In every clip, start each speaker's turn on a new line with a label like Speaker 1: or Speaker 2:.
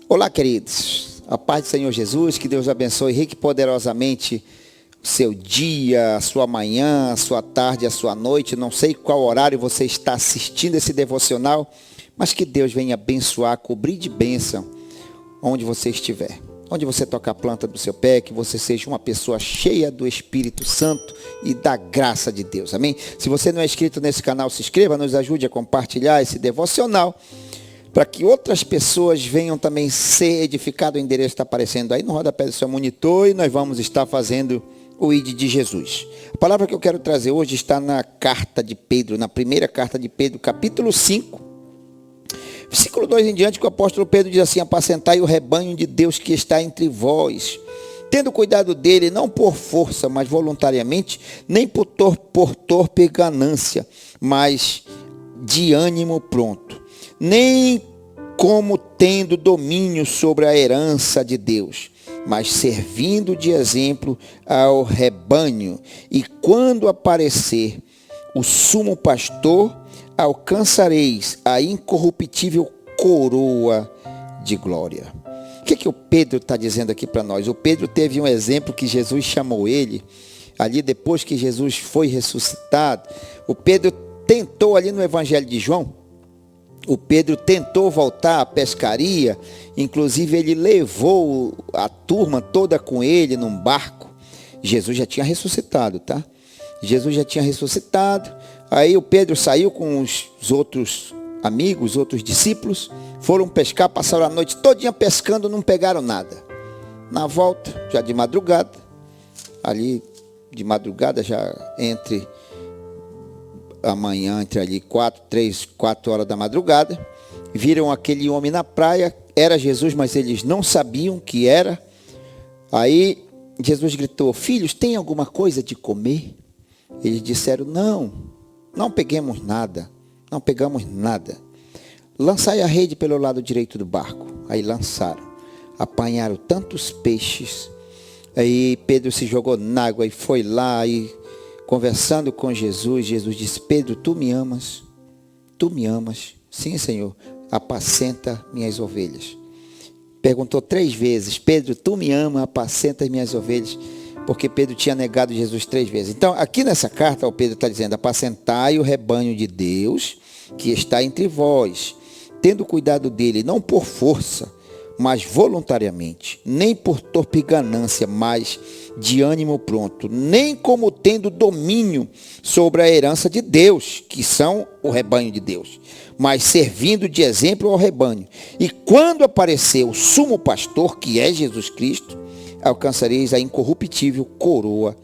Speaker 1: Olá, queridos. A paz do Senhor Jesus, que Deus abençoe rique e poderosamente o seu dia, a sua manhã, a sua tarde, a sua noite. Não sei qual horário você está assistindo esse devocional, mas que Deus venha abençoar, cobrir de bênção onde você estiver. Onde você toca a planta do seu pé, que você seja uma pessoa cheia do Espírito Santo e da graça de Deus. Amém? Se você não é inscrito nesse canal, se inscreva, nos ajude a compartilhar esse devocional, para que outras pessoas venham também ser edificadas. O endereço está aparecendo aí no rodapé do seu monitor e nós vamos estar fazendo o ID de Jesus. A palavra que eu quero trazer hoje está na carta de Pedro, na primeira carta de Pedro, capítulo 5, versículo 2 em diante, que o apóstolo Pedro diz assim: apacentai o rebanho de Deus que está entre vós, tendo cuidado dele, não por força, mas voluntariamente, nem por torpe e ganância, mas de ânimo pronto, nem como tendo domínio sobre a herança de Deus, mas servindo de exemplo ao rebanho. E quando aparecer o sumo pastor, alcançareis a incorruptível coroa de glória. O que o Pedro está dizendo aqui para nós? O Pedro teve um exemplo que Jesus chamou ele, ali depois que Jesus foi ressuscitado. O Pedro tentou ali no Evangelho de João, o Pedro tentou voltar à pescaria, inclusive ele levou a turma toda com ele num barco. Jesus já tinha ressuscitado, tá? Jesus já tinha ressuscitado. Aí o Pedro saiu com os outros amigos, outros discípulos, foram pescar, passaram a noite todinha pescando, não pegaram nada. Na volta, já de madrugada, ali de madrugada, já entre amanhã, entre ali 4 horas da madrugada, viram aquele homem na praia. Era Jesus, mas eles não sabiam que era. Aí Jesus gritou: filhos, tem alguma coisa de comer? Eles disseram: não pegamos nada, não pegamos nada. Lançai a rede pelo lado direito do barco. Aí lançaram, apanharam tantos peixes. Aí Pedro se jogou na água e foi lá e conversando com Jesus, Jesus disse: Pedro, tu me amas? Tu me amas? Sim, Senhor, apacenta minhas ovelhas. Perguntou 3 vezes: Pedro, tu me amas? Apacenta as minhas ovelhas. Porque Pedro tinha negado Jesus 3 vezes. Então, aqui nessa carta, o Pedro está dizendo: apacentai o rebanho de Deus que está entre vós, tendo cuidado dele, não por força, mas voluntariamente, nem por torpe ganância, mas de ânimo pronto, nem como tendo domínio sobre a herança de Deus, que são o rebanho de Deus, mas servindo de exemplo ao rebanho. E quando aparecer o sumo pastor, que é Jesus Cristo, alcançareis a incorruptível coroa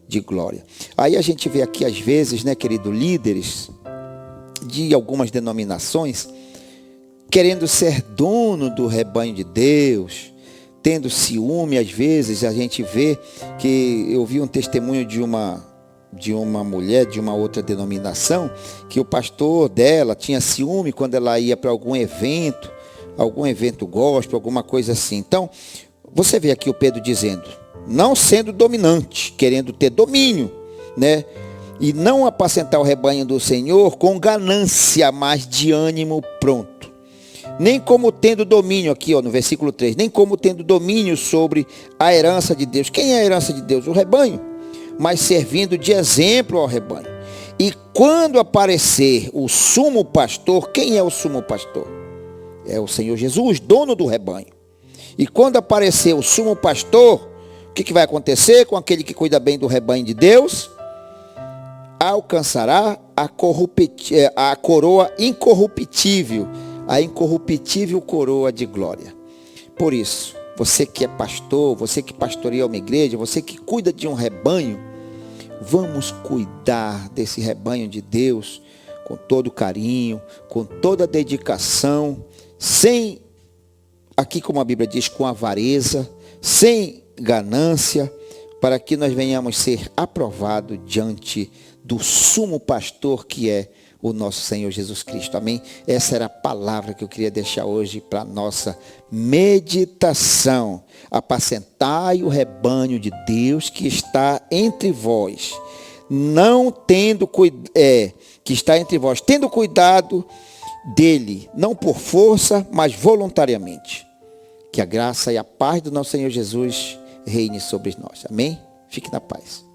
Speaker 1: de glória. Aí a gente vê aqui às vezes, né, querido, líderes de algumas denominações querendo ser dono do rebanho de Deus, tendo ciúme. Às vezes a gente vê que eu vi um testemunho de uma mulher de uma outra denominação, que o pastor dela tinha ciúme quando ela ia para algum evento gospel, alguma coisa assim. Então, você vê aqui o Pedro dizendo: não sendo dominante, querendo ter domínio, né? E não apacentar o rebanho do Senhor com ganância, mas de ânimo pronto. Nem como tendo domínio, aqui no versículo 3, nem como tendo domínio sobre a herança de Deus. Quem é a herança de Deus? O rebanho. Mas servindo de exemplo ao rebanho. E quando aparecer o sumo pastor, quem é o sumo pastor? É o Senhor Jesus, dono do rebanho. E quando aparecer o sumo pastor, o que vai acontecer com aquele que cuida bem do rebanho de Deus? Alcançará a coroa incorruptível, a incorruptível coroa de glória. Por isso, você que é pastor, você que pastoreia uma igreja, você que cuida de um rebanho, vamos cuidar desse rebanho de Deus com todo carinho, com toda dedicação, sem, aqui como a Bíblia diz, com avareza, sem ganância, para que nós venhamos ser aprovados diante do sumo pastor que é o nosso Senhor Jesus Cristo. Amém? Essa era a palavra que eu queria deixar hoje para a nossa meditação. Apacentai o rebanho de Deus que está entre vós, que está entre vós, tendo cuidado dele, não por força, mas voluntariamente. Que a graça e a paz do nosso Senhor Jesus reine sobre nós. Amém? Fique na paz.